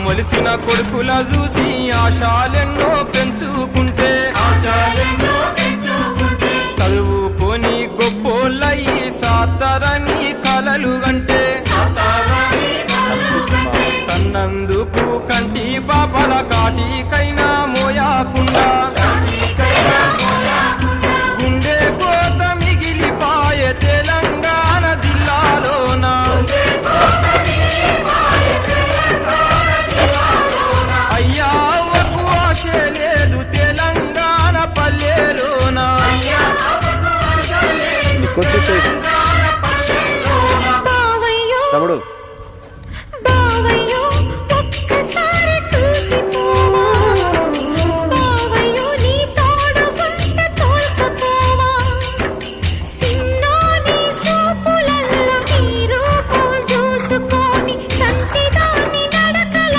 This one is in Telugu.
మొలిసిన కొడుకుల చూసి ఆశాలెన్నో పెంచుకుంటే చదువుకొని గొప్పోళ్ళయి సాతారని కలలు గంటే కన్నందుకు కంటి పాపల కాటికైనా మోయాకుండా గుండె కోత మిగిలిపాయే తెలంగాణ జిల్లాలోన